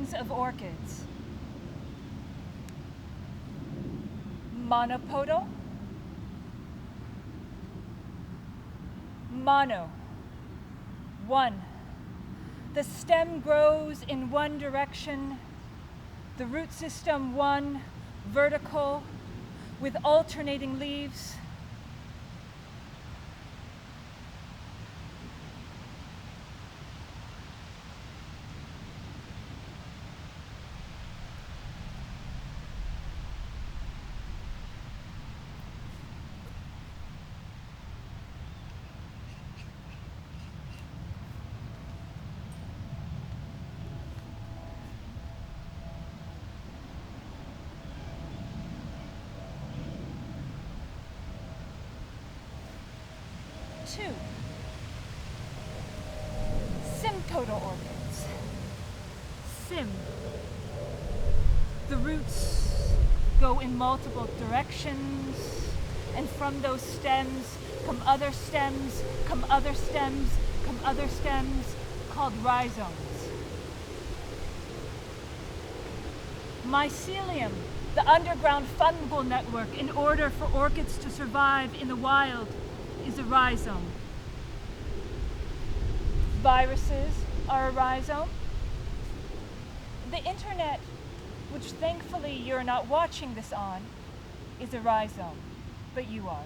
kinds of orchids. Monopodal, mono, one. The stem grows in one direction, the root system one, vertical, with alternating leaves. Two, sympodal orchids. Sim. The roots go in multiple directions, and from those stems come other stems, come other stems, come other stems, called rhizomes. Mycelium, the underground fungal network in order for orchids to survive in the wild, is a rhizome. Viruses are a rhizome. The internet, which thankfully you're not watching this on, is a rhizome, but you are.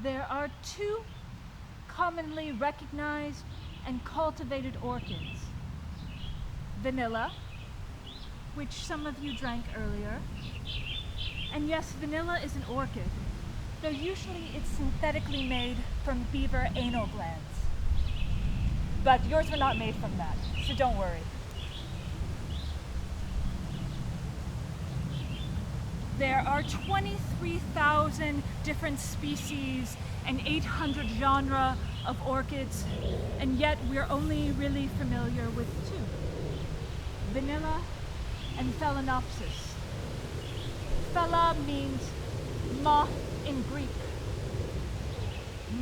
There are two commonly recognized and cultivated orchids. Vanilla, which some of you drank earlier. And yes, vanilla is an orchid, though usually it's synthetically made from beaver anal glands. But yours were not made from that, so don't worry. There are 23,000 different species and 800 genera of orchids, and yet we're only really familiar with two, vanilla and Phalaenopsis. Phala means moth in Greek,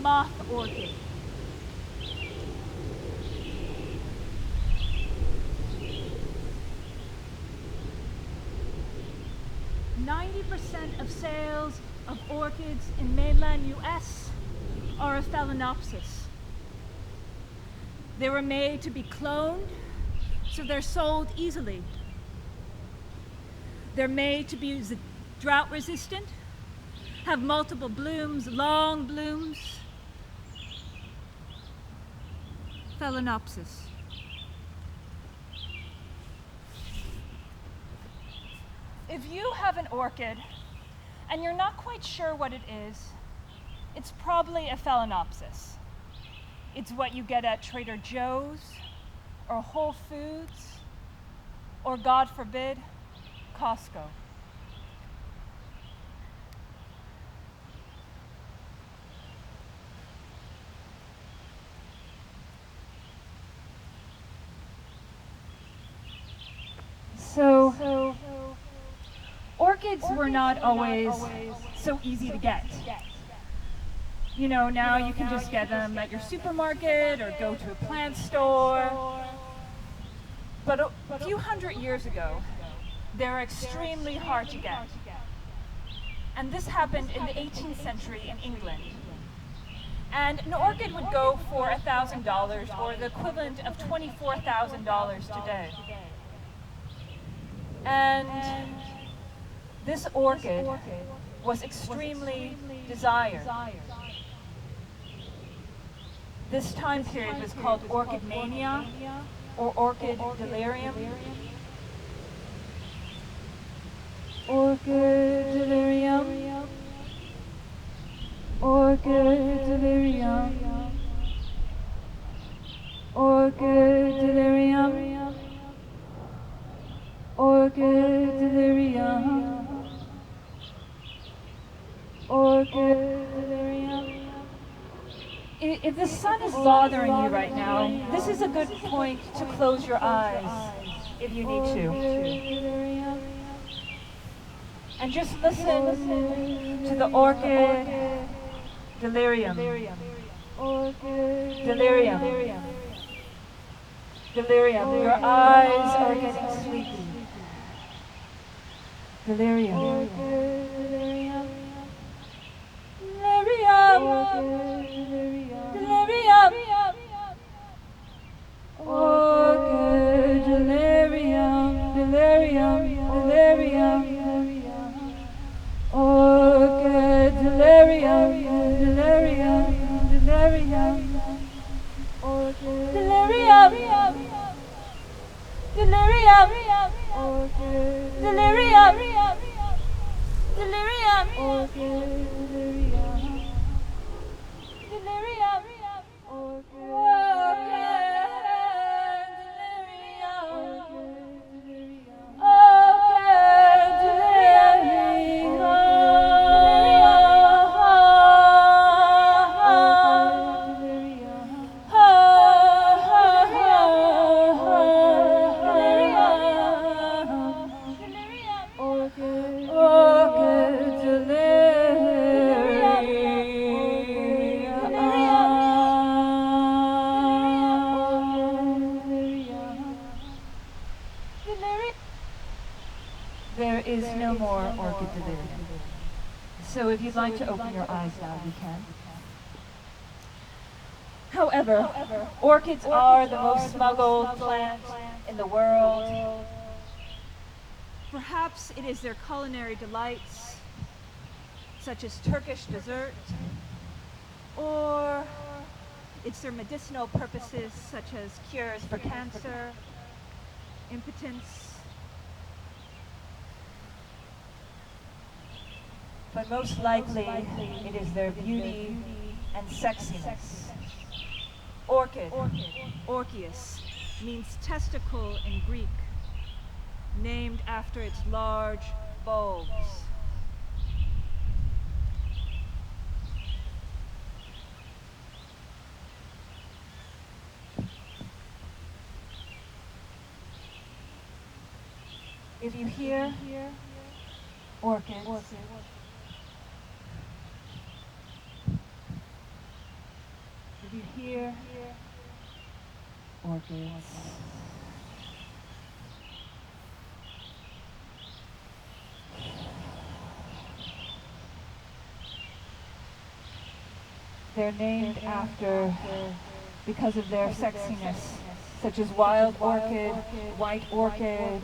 moth orchid. 90% of sales of orchids in mainland US are a Phalaenopsis. They were made to be cloned, so they're sold easily. They're made to be drought resistant, have multiple blooms, long blooms. Phalaenopsis. If you have an orchid and you're not quite sure what it is, it's probably a Phalaenopsis. It's what you get at Trader Joe's or Whole Foods or, God forbid, Costco. So orchids were not always so easy to get. You know, now you can just get them at your supermarket or go to a plant store. But a few hundred years ago, They're extremely hard to get. And this happened in the 18th century in England. And an orchid would go for $1,000 or the equivalent of $24,000 today. And this orchid was extremely desired. This time period was called orchid mania or orchid delirium. Orchid delirium. Orchid delirium. Orchid delirium. Orchid delirium. Orchid delirium. If the sun is bothering you right now, this is a good point to close your eyes if you need to. And just listen to the orchid delirium. Delirium. Delirium. Your eyes are getting sleepy. Delirium. Delirium. Delirium. Orchid delirium. Delirium. Delirium. Orchid delirium. Delirium. Delirium. Orchid delirium. Delirium. Orchid delirium. Delirium. Orchid delirium. Delirium. There is no more orchid delirium. So if you'd like to open your eyes now, you can. However, orchids are the most smuggled plant in the world. Perhaps it is their culinary delights, such as Turkish dessert, or it's their medicinal purposes, such as cures for cancer, impotence. But most likely, it is their beauty and sexiness. Orchid, orchius, means testicle in Greek, named after its large bulbs. If you hear orchids, if you hear orchids, they're named after because of their sexiness, such as wild orchid, white orchid,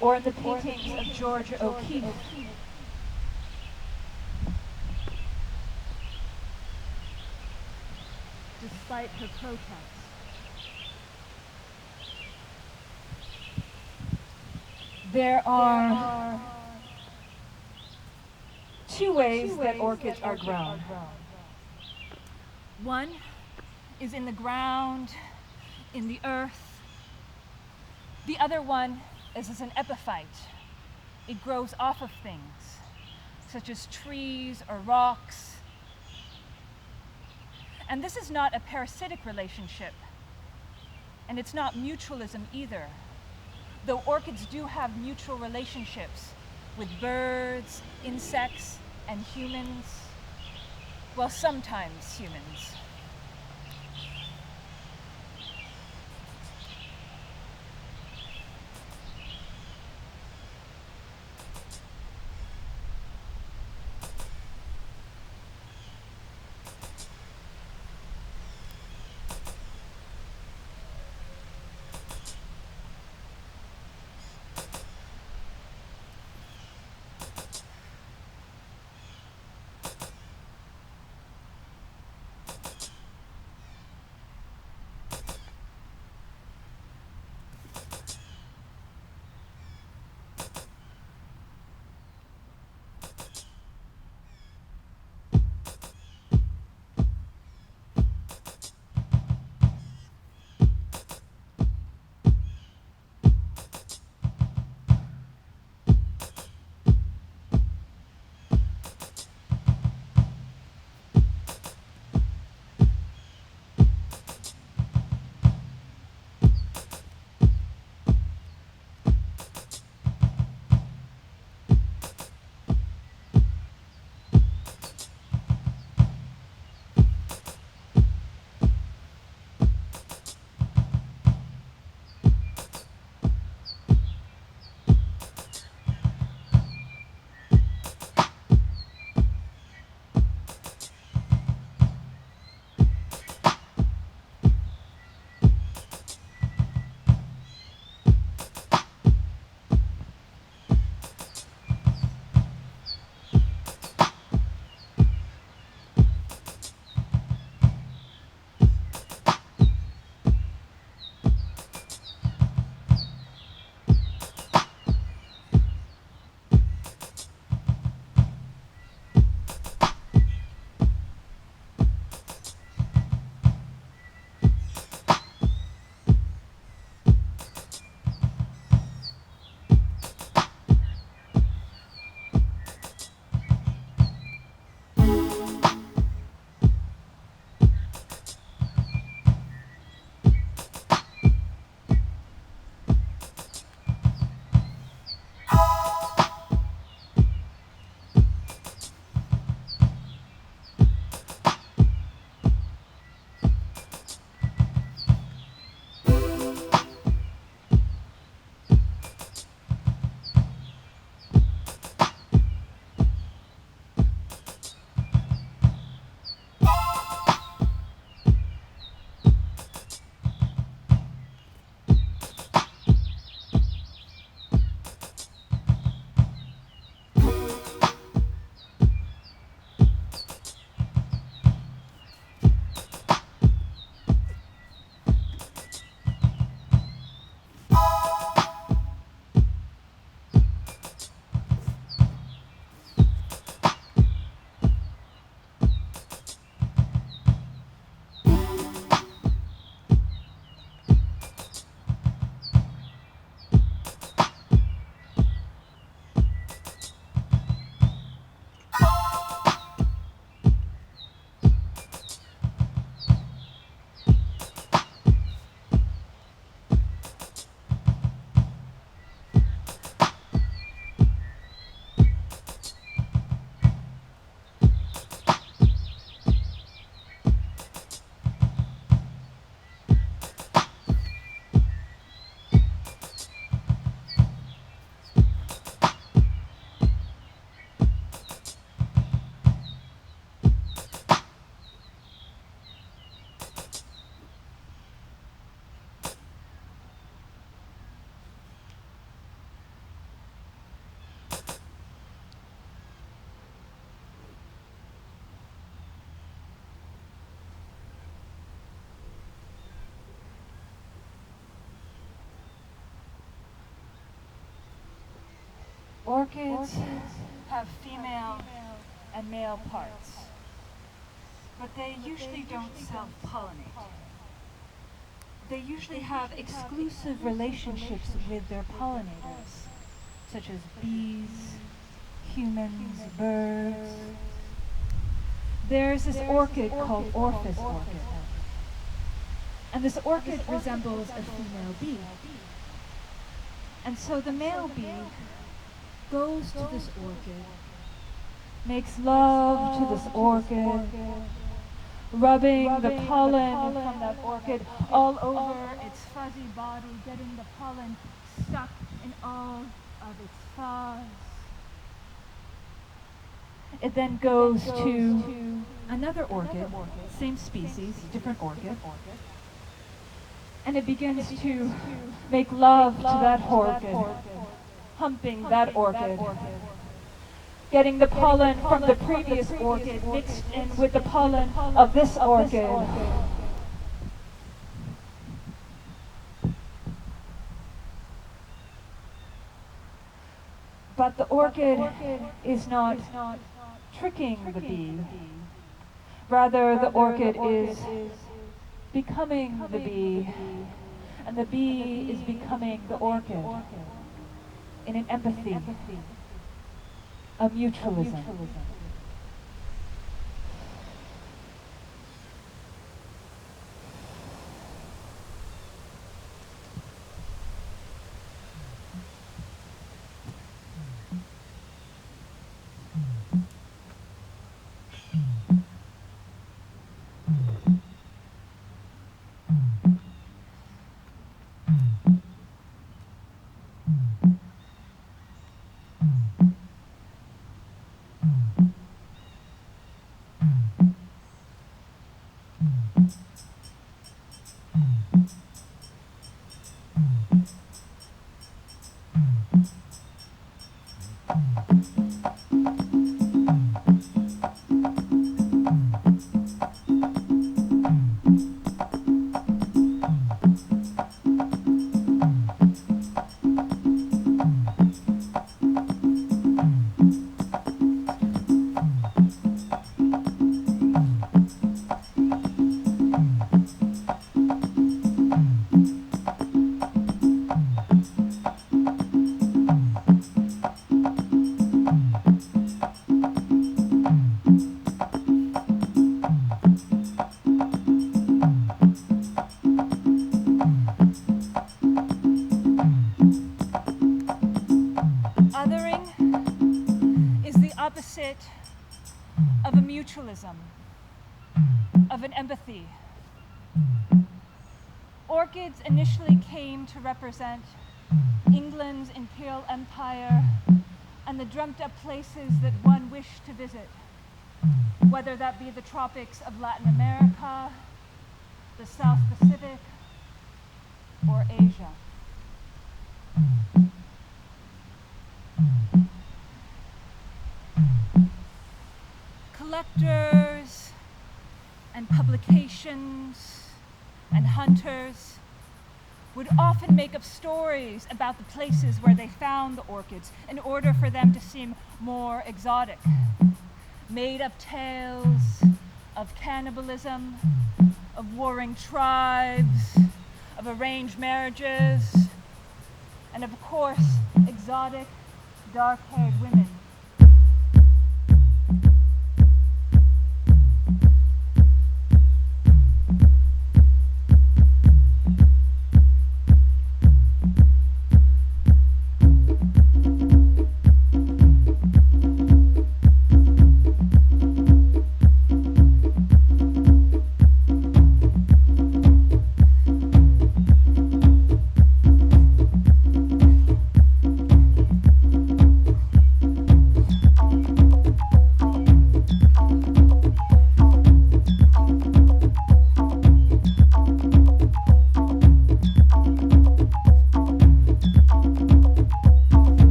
or in the paintings of Georgia O'Keeffe. Despite her protests. There are two ways that orchids are grown. One is in the ground, in the earth. The other one is as an epiphyte. It grows off of things, such as trees or rocks. And this is not a parasitic relationship, and it's not mutualism either, though orchids do have mutual relationships with birds, insects, and humans, well, sometimes humans. Orchids have female and male parts, but they usually don't self-pollinate. They usually have exclusive relationships with their pollinators, such as bees, humans, birds. There's this orchid called Orchid, and this orchid resembles a female bee. And so the male bee goes to this orchid, makes love to this orchid, rubbing the pollen from that orchid all over its fuzzy body, getting the pollen stuck in all of its fuzz. It then goes to another orchid, same species, different orchid, and it begins to make love to that orchid, humping that orchid, getting the pollen from the previous orchid mixed in with the pollen of this orchid. But the orchid is not tricking the bee. Rather, the orchid is becoming the bee, and the bee is becoming the orchid in an empathy, a mutualism. Of a mutualism, of an empathy. Orchids initially came to represent England's imperial empire and the dreamt-up places that one wished to visit, whether that be the tropics of Latin America, the South Pacific, or Asia. Collectors and publications and hunters would often make up stories about the places where they found the orchids in order for them to seem more exotic. Made up tales of cannibalism, of warring tribes, of arranged marriages, and of course, exotic, dark-haired women.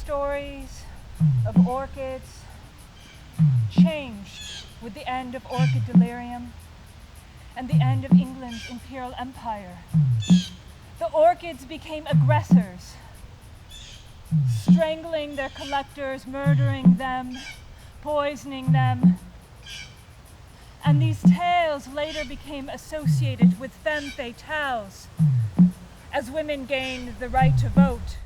stories of orchids changed with the end of orchid delirium and the end of England's imperial empire. The orchids became aggressors, strangling their collectors, murdering them, poisoning them. And these tales later became associated with femme fatales as women gained the right to vote.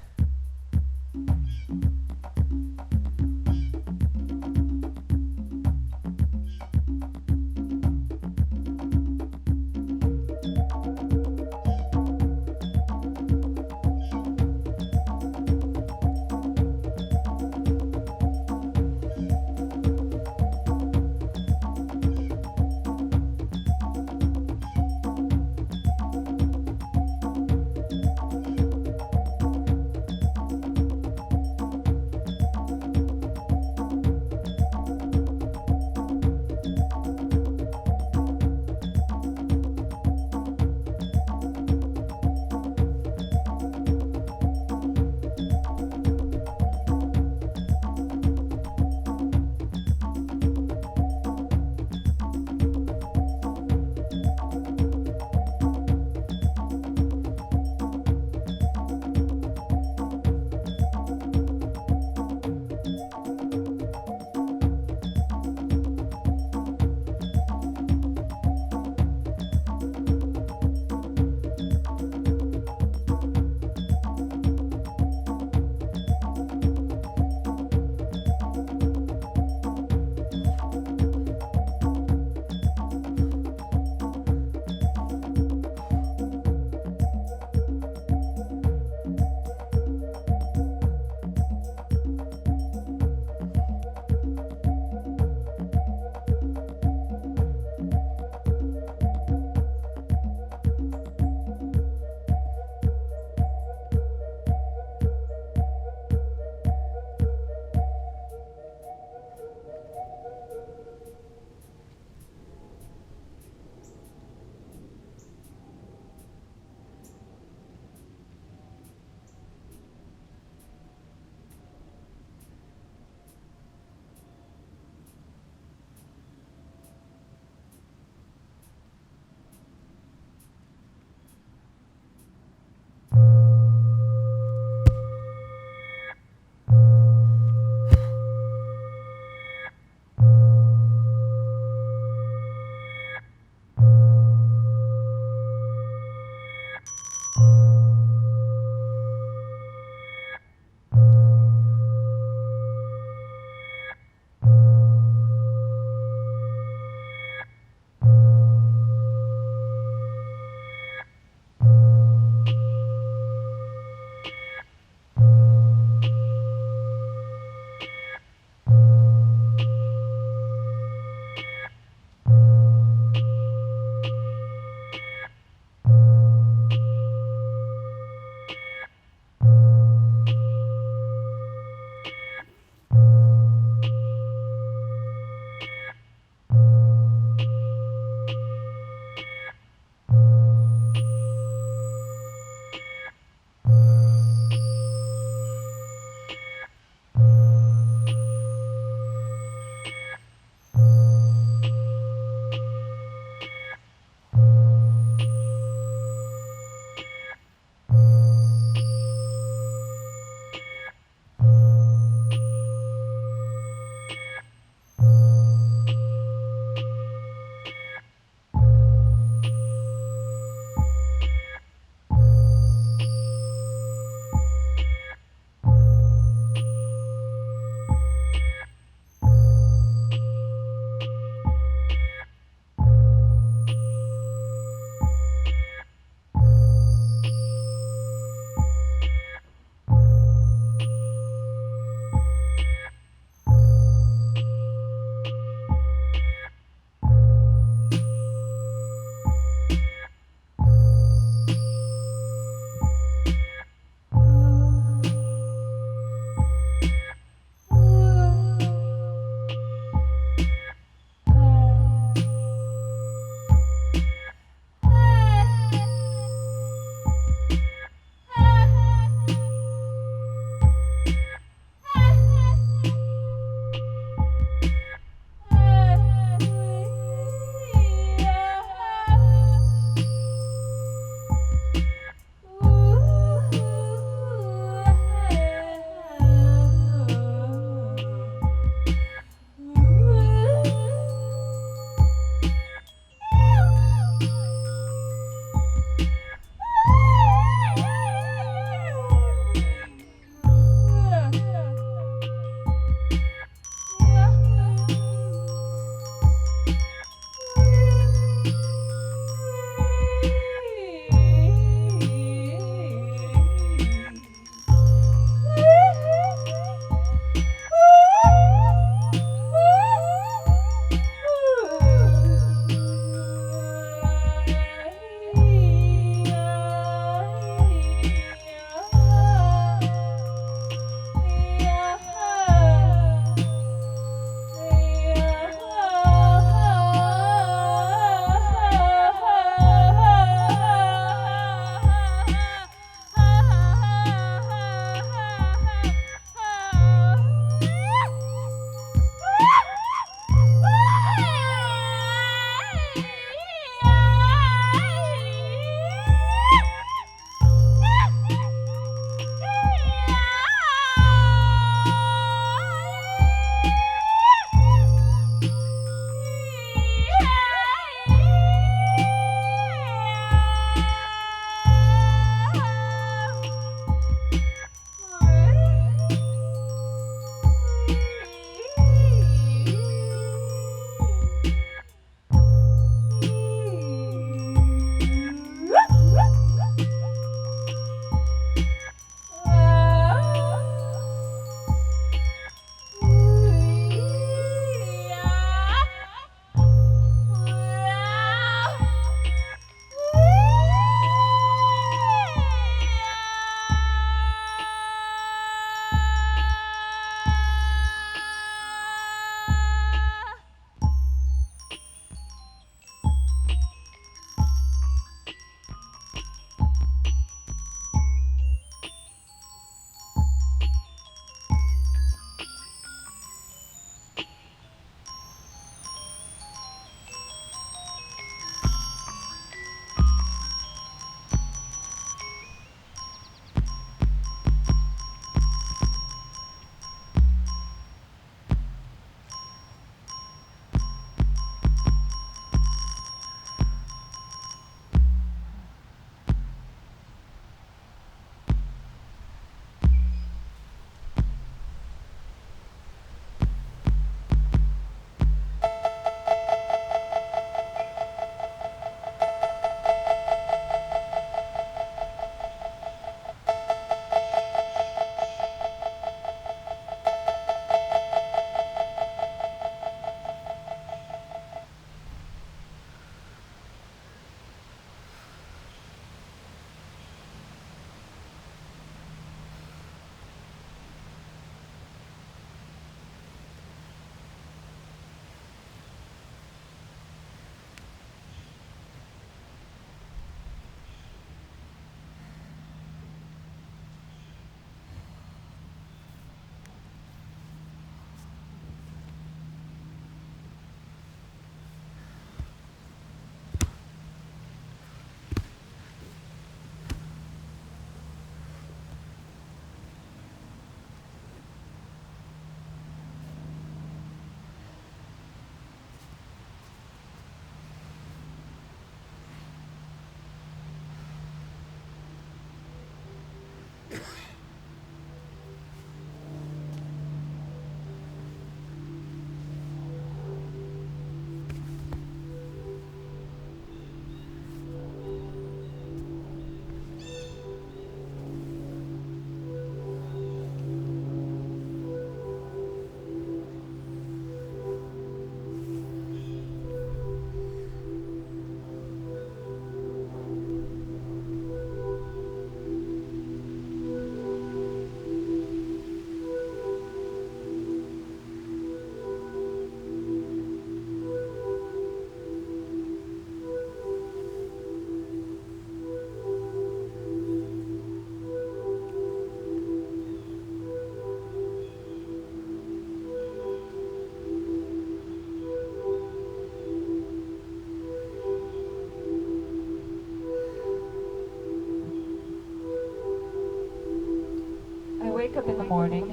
wake up in the morning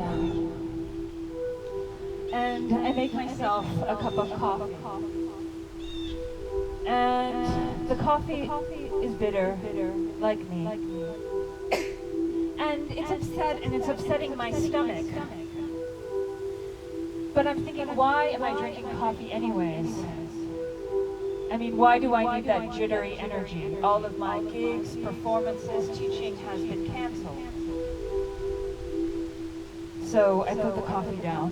and I make myself a cup of coffee. And the coffee is bitter, like me. And it's upsetting my stomach. But I'm thinking, why am I drinking coffee anyways? I mean, why do I need that jittery energy? All of my gigs, performances, teaching has been canceled. So I put the coffee down.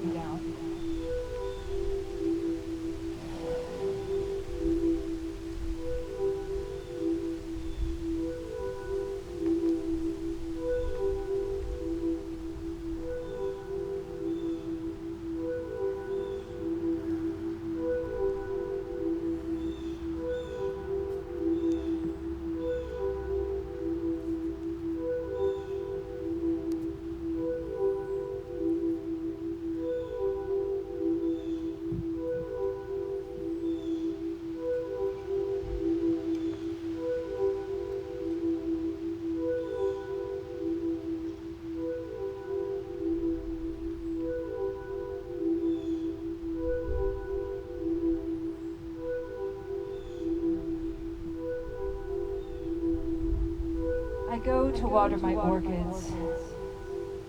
I go to water my orchids,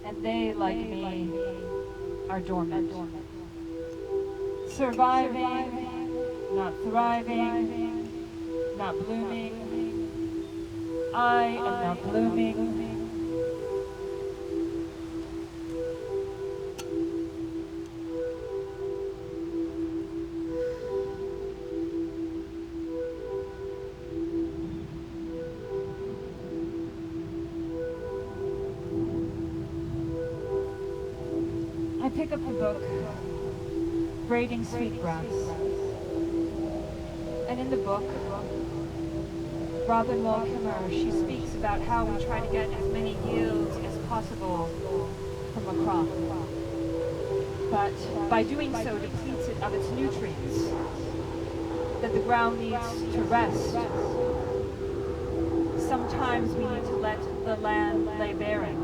and they, like me, are dormant. Surviving, not thriving, not blooming. I am not blooming. I pick up the book, Braiding Sweetgrass. And in the book, Robin Wall Kimmerer, she speaks about how we try to get as many yields as possible from a crop. But by doing so, depletes it of its nutrients, that the ground needs to rest. Sometimes we need to let the land lay barren.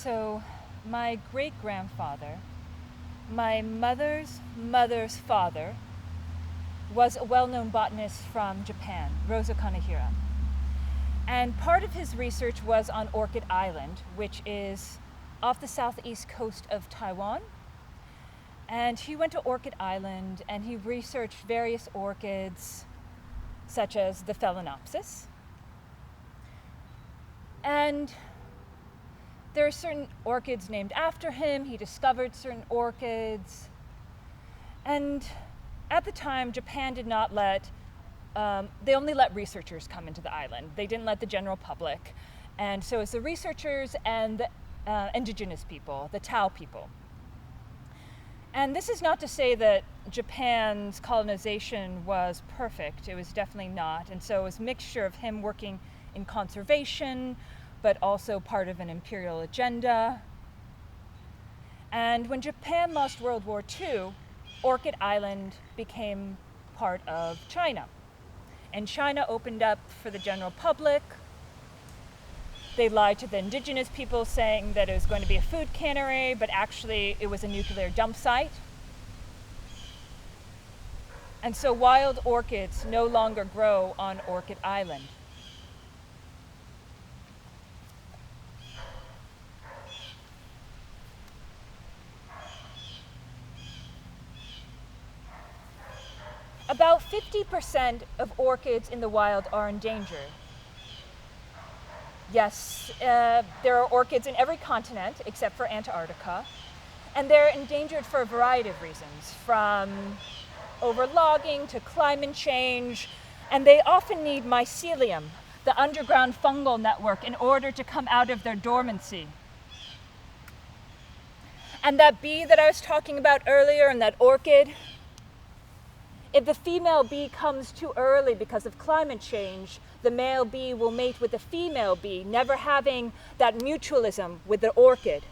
So my great-grandfather, my mother's mother's father, was a well-known botanist from Japan, Rosa Kanehira. And part of his research was on Orchid Island, which is off the southeast coast of Taiwan. And he went to Orchid Island and he researched various orchids, such as the Phalaenopsis. And there are certain orchids named after him. He discovered certain orchids. And at the time, Japan did not let, they only let researchers come into the island. They didn't let the general public. And so it's the researchers and the indigenous people, the Tao people. And this is not to say that Japan's colonization was perfect. It was definitely not. And so it was a mixture of him working in conservation, but also part of an imperial agenda. And when Japan lost World War II, Orchid Island became part of China. And China opened up for the general public. They lied to the indigenous people saying that it was going to be a food cannery, but actually it was a nuclear dump site. And so wild orchids no longer grow on Orchid Island. About 50% of orchids in the wild are endangered. Yes, there are orchids in every continent except for Antarctica, and they're endangered for a variety of reasons, from overlogging to climate change, and they often need mycelium, the underground fungal network, in order to come out of their dormancy. And that bee that I was talking about earlier, and that orchid, if the female bee comes too early because of climate change, the male bee will mate with the female bee, never having that mutualism with the orchid.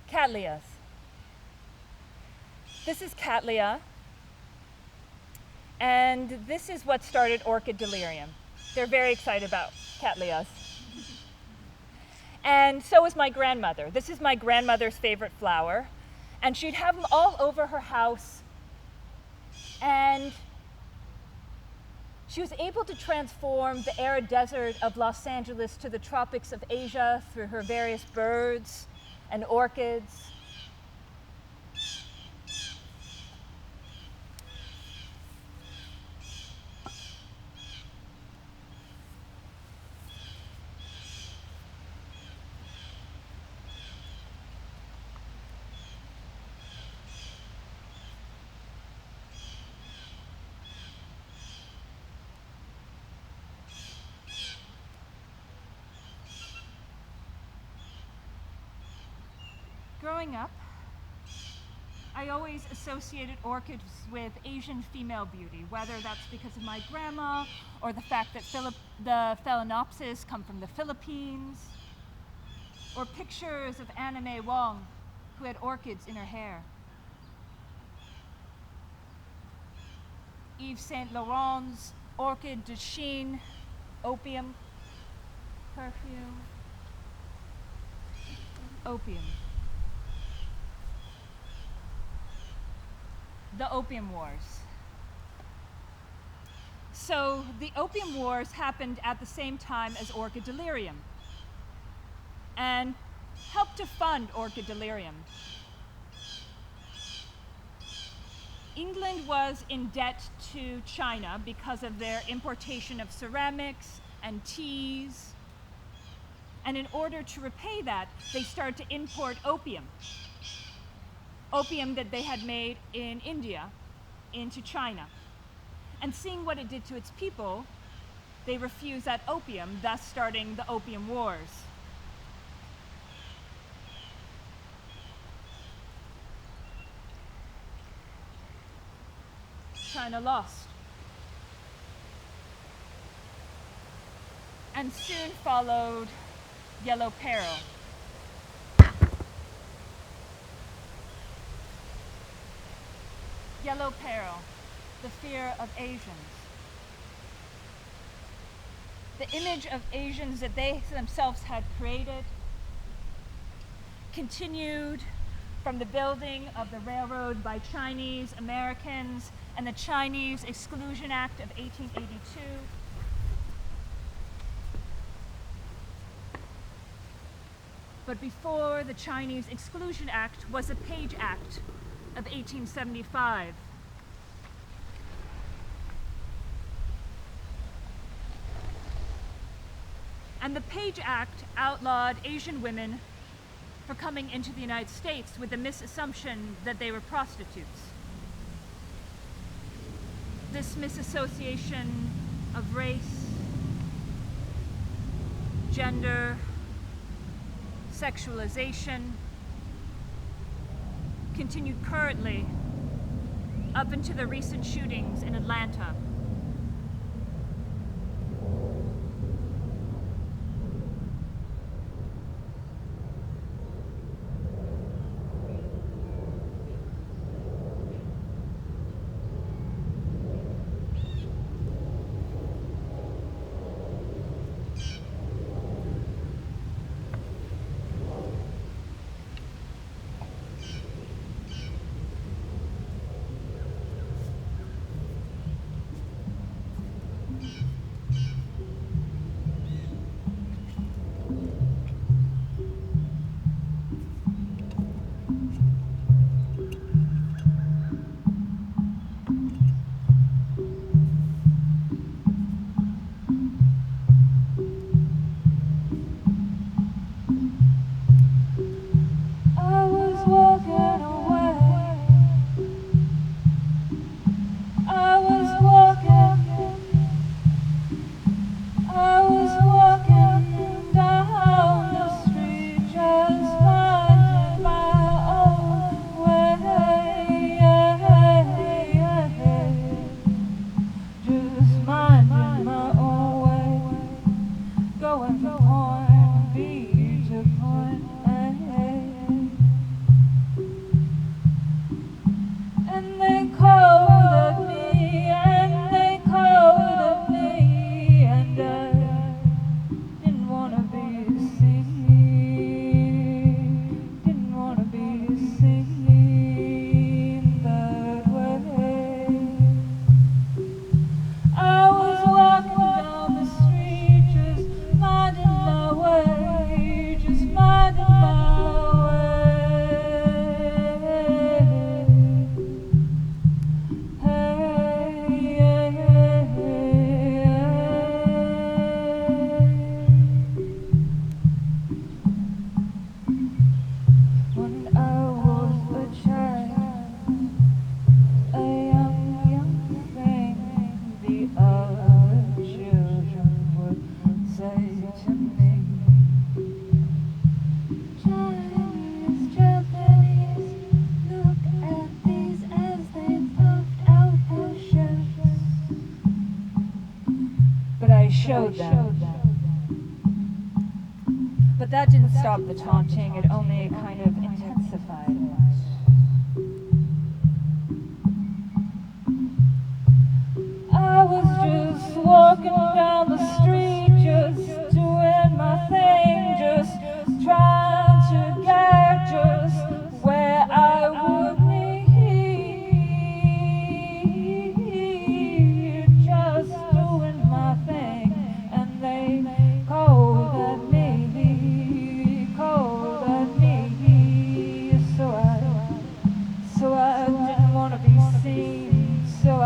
Cattleyas. This is Cattleya, and this is what started orchid delirium. They're very excited about Cattleyas. And so is my grandmother. This is my grandmother's favorite flower, and she'd have them all over her house, and she was able to transform the arid desert of Los Angeles to the tropics of Asia through her various birds and orchids. Growing up, I always associated orchids with Asian female beauty, whether that's because of my grandma or the fact that the Phalaenopsis come from the Philippines, or pictures of Anna May Wong, who had orchids in her hair. Yves Saint Laurent's Orchid de Chine, opium, perfume, opium. The Opium Wars. So the Opium Wars happened at the same time as orchid delirium and helped to fund orchid delirium. England was in debt to China because of their importation of ceramics and teas, and in order to repay that, they started to import opium that they had made in India into China. And seeing what it did to its people, they refused that opium, thus starting the Opium Wars. China lost. And soon followed yellow peril. Yellow peril, the fear of Asians. The image of Asians that they themselves had created continued from the building of the railroad by Chinese Americans and the Chinese Exclusion Act of 1882. But before the Chinese Exclusion Act was the Page Act of 1875. And the Page Act outlawed Asian women for coming into the United States with the misassumption that they were prostitutes. This misassociation of race, gender, sexualization continued currently up into the recent shootings in Atlanta. Showed them. But that didn't stop the taunting, it only kind of intensified it. I was just walking down the street, just doing my thing, just trying to get just where I would need, just doing my thing. Cold at me, so I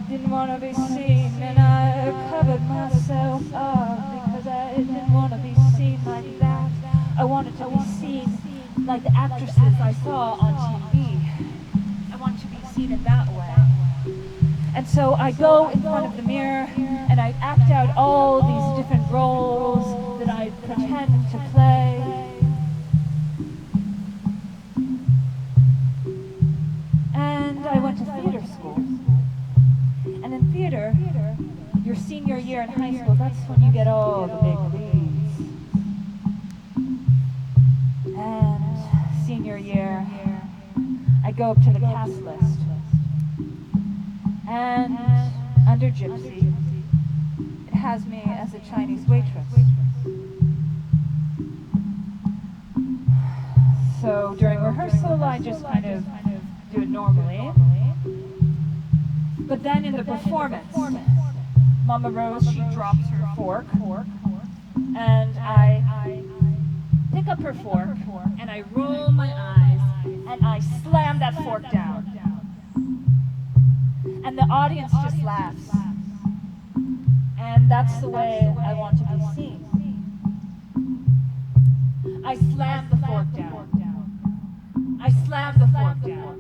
didn't want to be seen, and I covered myself up because I didn't want to be seen like that. I wanted to be seen like the actresses I saw on TV. I wanted to be seen in that way. And so I go in front of the mirror and I act out all these different roles that I pretend to play. And I went to theater school. And in theater, your senior year in high school, that's when you get all the big leads. I go up to the cast list. And under Gypsy, it has me as a Chinese waitress. So during rehearsal, I just kind of do it normally. But then in the performance, Mama Rose, she drops her fork, and I pick up her fork, and I roll my eyes, and I slam that fork down. And the audience just laughs. And that's the way I want to be seen. I slam the fork down. I slam the fork down.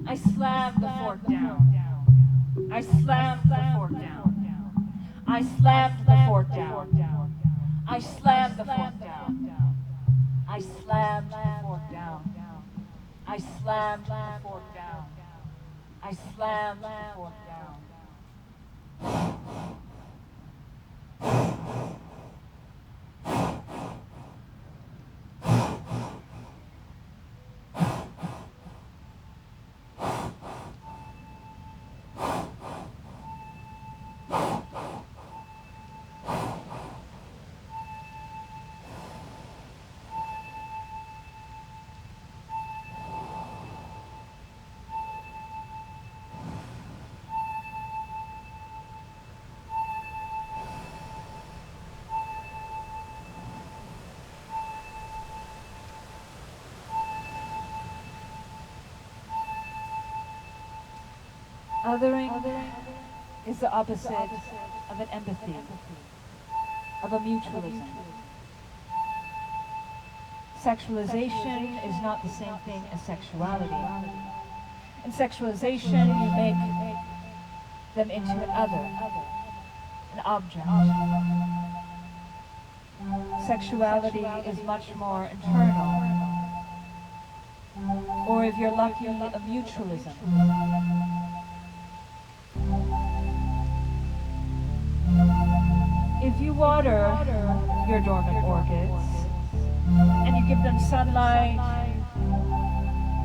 I slam the fork down. I slam the fork down. I slammed the fork down. I slammed the fork down. I slammed the fork down. I slammed the fork down. I slammed the fork down. Othering is the opposite of an empathy, of a mutualism. Sexualization is not the same thing as sexuality. In sexualization, you make them into an other, an object. Sexuality is much more internal, or if you're lucky, a mutualism. If you water your dormant orchids, and you give them sunlight,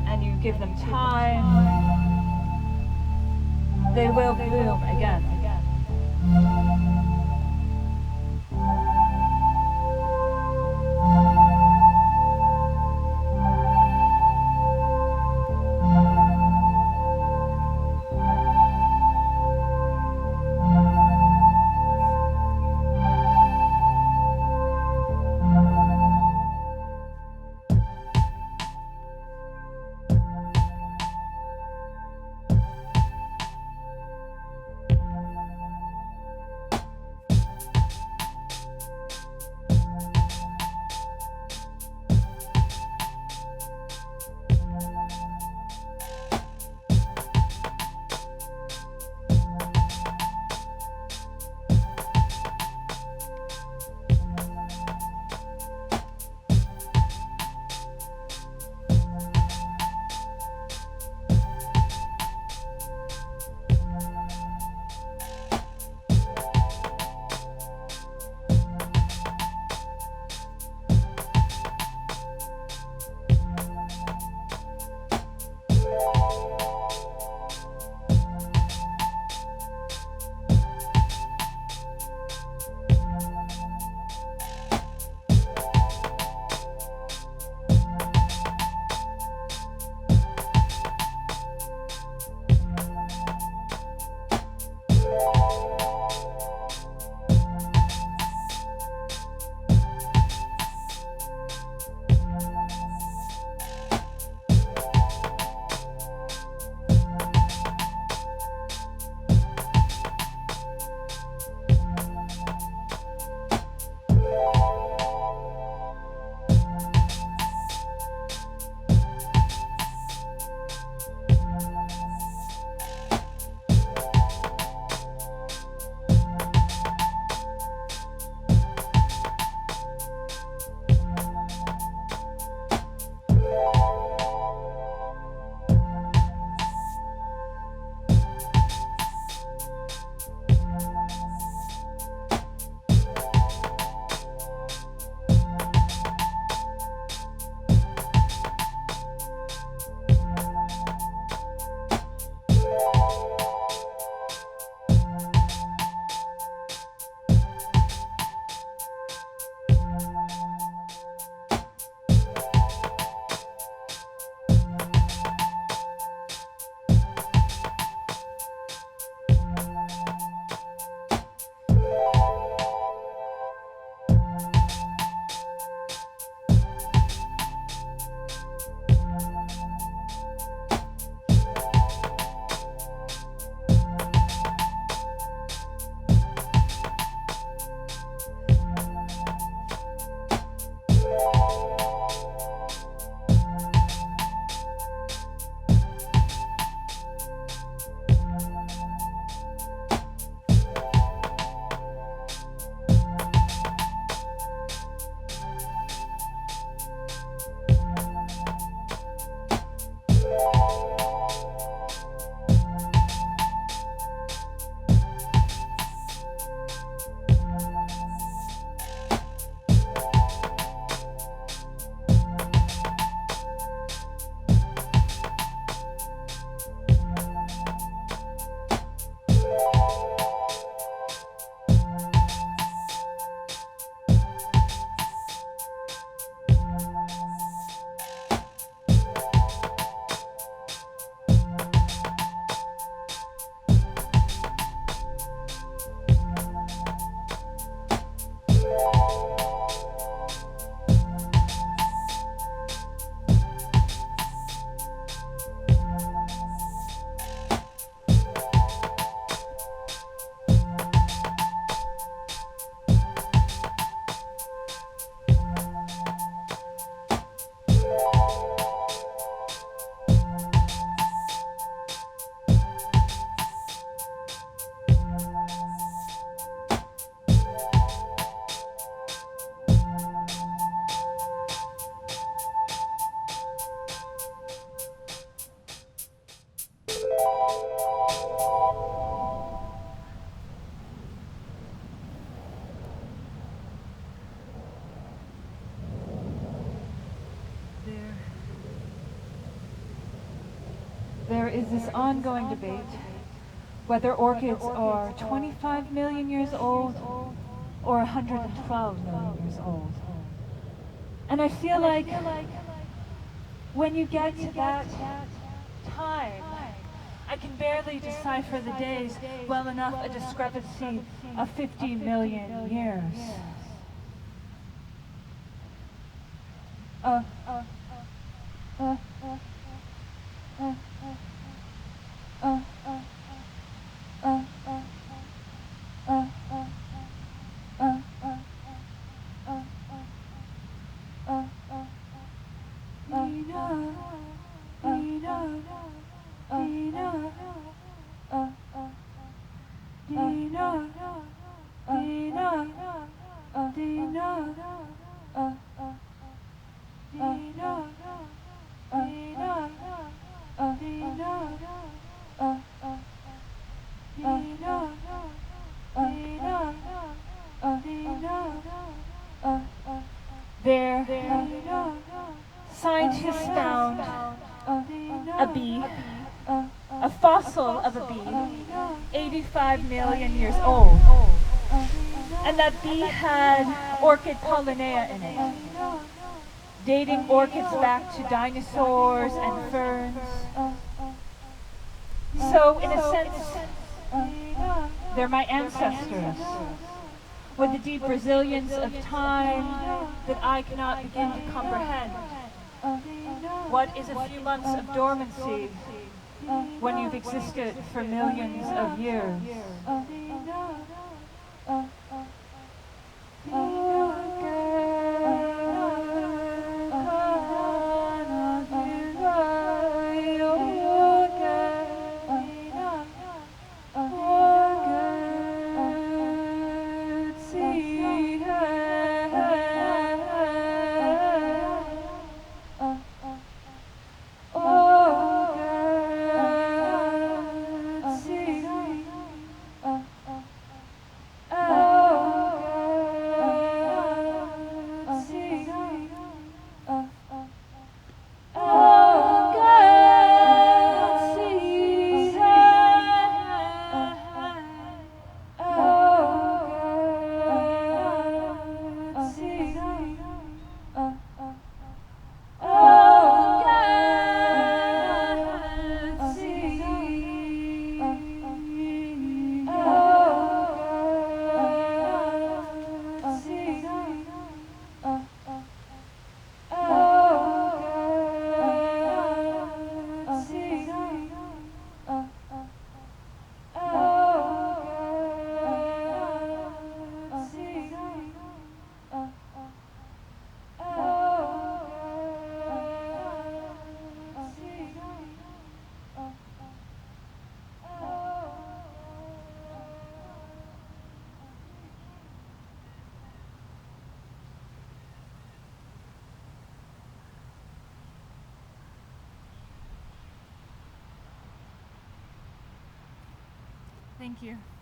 and you give them time, they will bloom again. there is this ongoing debate whether orchids are 25 million years old or 112 million years old. And I feel like when you get to that time, I can barely decipher the days well enough a discrepancy of 50 million years. There, scientists found a bee, a fossil of a bee, 85 million years old. And that bee had orchid pollinea in it, dating orchids back to dinosaurs and ferns. So, in a sense, they're my ancestors, with the deep resilience of time that I cannot begin to comprehend. What is a few months of dormancy when you've existed for millions of years? Thank you.